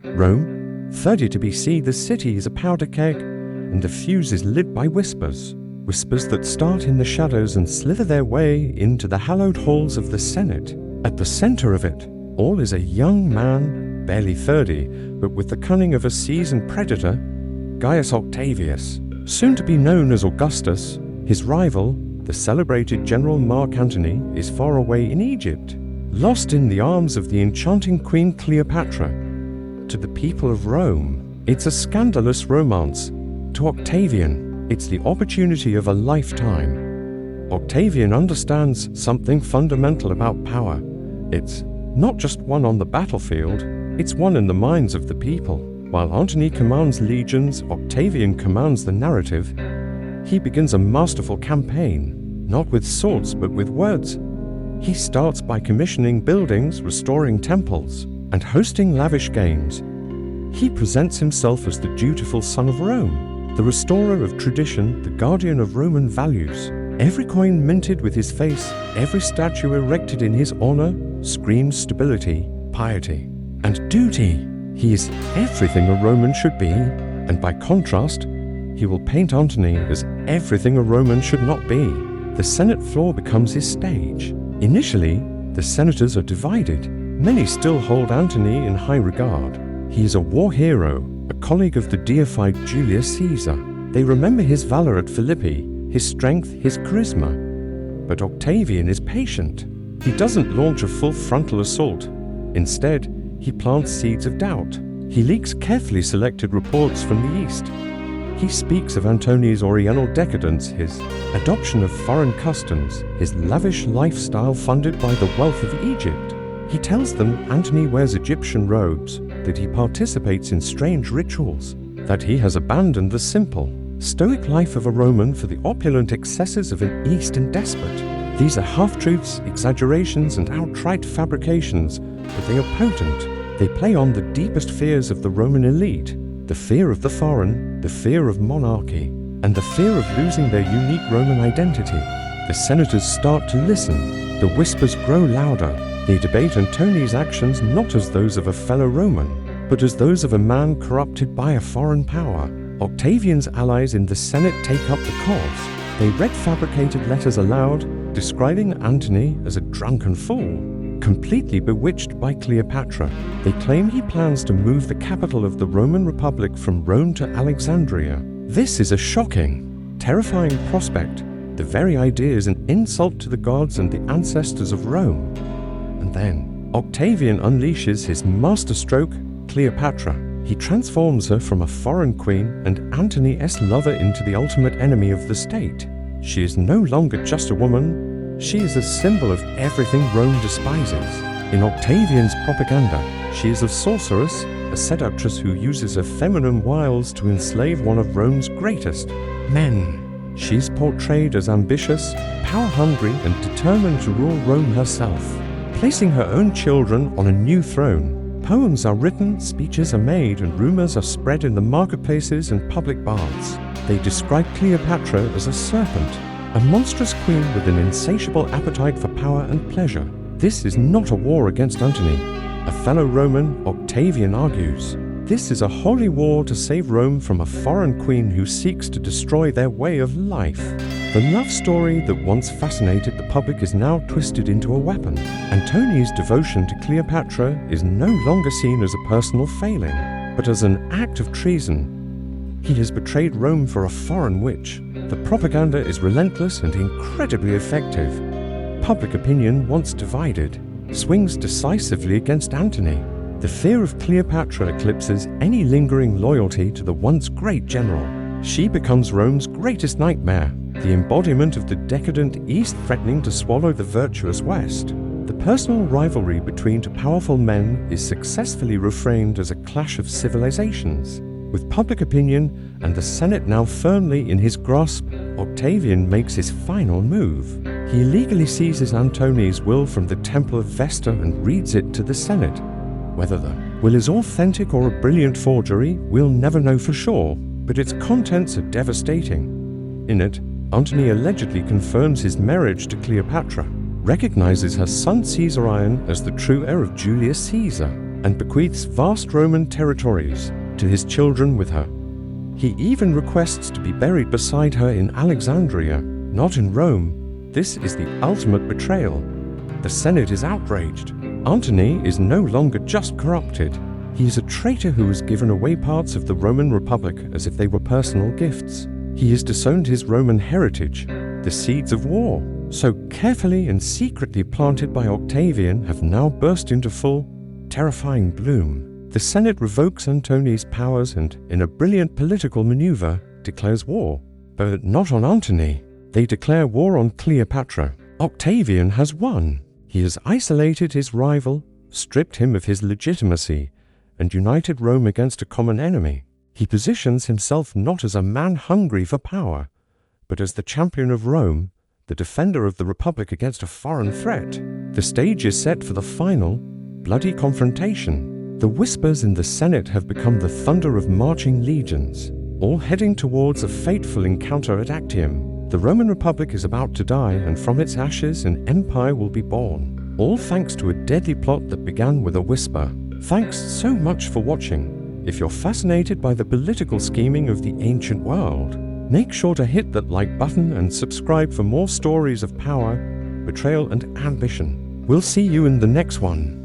Rome, 30 BC, the city is a powder keg, and the fuse is lit by whispers. Whispers that start in the shadows and slither their way into the hallowed halls of the Senate. At the center of it all is a young man, barely 30, but with the cunning of a seasoned predator, Gaius Octavius, soon to be known as Augustus. His rival, the celebrated General Mark Antony, is far away in Egypt, lost in the arms of the enchanting Queen Cleopatra. To the people of Rome, it's a scandalous romance. To Octavian, it's the opportunity of a lifetime. Octavian understands something fundamental about power. It's not just one on the battlefield, it's one in the minds of the people. While Antony commands legions, Octavian commands the narrative. He begins a masterful campaign, not with swords but with words. He starts by commissioning buildings, restoring temples, and hosting lavish games. He presents himself as the dutiful son of Rome, the restorer of tradition, the guardian of Roman values. Every coin minted with his face, every statue erected in his honor, screams stability, piety, and duty. He is everything a Roman should be, and by contrast, he will paint Antony as everything a Roman should not be. The Senate floor becomes his stage. Initially, the senators are divided. Many still hold Antony in high regard. He is a war hero, a colleague of the deified Julius Caesar. They remember his valor at Philippi, his strength, his charisma. But Octavian is patient. He doesn't launch a full frontal assault. Instead, he plants seeds of doubt. He leaks carefully selected reports from the East. He speaks of Antony's Oriental decadence, his adoption of foreign customs, his lavish lifestyle funded by the wealth of Egypt. He tells them Antony wears Egyptian robes, that he participates in strange rituals, that he has abandoned the simple, stoic life of a Roman for the opulent excesses of an Eastern despot. These are half-truths, exaggerations, and outright fabrications, but they are potent. They play on the deepest fears of the Roman elite, the fear of the foreign, the fear of monarchy, and the fear of losing their unique Roman identity. The senators start to listen. The whispers grow louder. They debate Antony's actions not as those of a fellow Roman, but as those of a man corrupted by a foreign power. Octavian's allies in the Senate take up the cause. They read fabricated letters aloud, describing Antony as a drunken fool, completely bewitched by Cleopatra. They claim he plans to move the capital of the Roman Republic from Rome to Alexandria. This is a shocking, terrifying prospect. The very idea is an insult to the gods and the ancestors of Rome. And then, Octavian unleashes his masterstroke, Cleopatra. He transforms her from a foreign queen and Antony's lover into the ultimate enemy of the state. She is no longer just a woman. She is a symbol of everything Rome despises. In Octavian's propaganda, she is a sorceress, a seductress who uses her feminine wiles to enslave one of Rome's greatest men. She is portrayed as ambitious, power-hungry, and determined to rule Rome herself, placing her own children on a new throne. Poems are written, speeches are made, and rumors are spread in the marketplaces and public baths. They describe Cleopatra as a serpent, a monstrous queen with an insatiable appetite for power and pleasure. This is not a war against Antony. A fellow Roman, Octavian, argues, this is a holy war to save Rome from a foreign queen who seeks to destroy their way of life. The love story that once fascinated the public is now twisted into a weapon. Antony's devotion to Cleopatra is no longer seen as a personal failing, but as an act of treason. He has betrayed Rome for a foreign witch. The propaganda is relentless and incredibly effective. Public opinion, once divided, swings decisively against Antony. The fear of Cleopatra eclipses any lingering loyalty to the once great general. She becomes Rome's greatest nightmare, the embodiment of the decadent East threatening to swallow the virtuous West. The personal rivalry between two powerful men is successfully reframed as a clash of civilizations. With public opinion and the Senate now firmly in his grasp, Octavian makes his final move. He illegally seizes Antony's will from the Temple of Vesta and reads it to the Senate. Whether the will is authentic or a brilliant forgery, we'll never know for sure, but its contents are devastating. In it, Antony allegedly confirms his marriage to Cleopatra, recognizes her son Caesarion as the true heir of Julius Caesar, and bequeaths vast Roman territories to his children with her. He even requests to be buried beside her in Alexandria, not in Rome. This is the ultimate betrayal. The Senate is outraged. Antony is no longer just corrupted. He is a traitor who has given away parts of the Roman Republic as if they were personal gifts. He has disowned his Roman heritage. The seeds of war, so carefully and secretly planted by Octavian, have now burst into full, terrifying bloom. The Senate revokes Antony's powers and, in a brilliant political maneuver, declares war. But not on Antony. They declare war on Cleopatra. Octavian has won. He has isolated his rival, stripped him of his legitimacy, and united Rome against a common enemy. He positions himself not as a man hungry for power, but as the champion of Rome, the defender of the Republic against a foreign threat. The stage is set for the final, bloody confrontation. The whispers in the Senate have become the thunder of marching legions, all heading towards a fateful encounter at Actium. The Roman Republic is about to die, and from its ashes an empire will be born, all thanks to a deadly plot that began with a whisper. Thanks so much for watching. If you're fascinated by the political scheming of the ancient world, make sure to hit that like button and subscribe for more stories of power, betrayal, and ambition. We'll see you in the next one.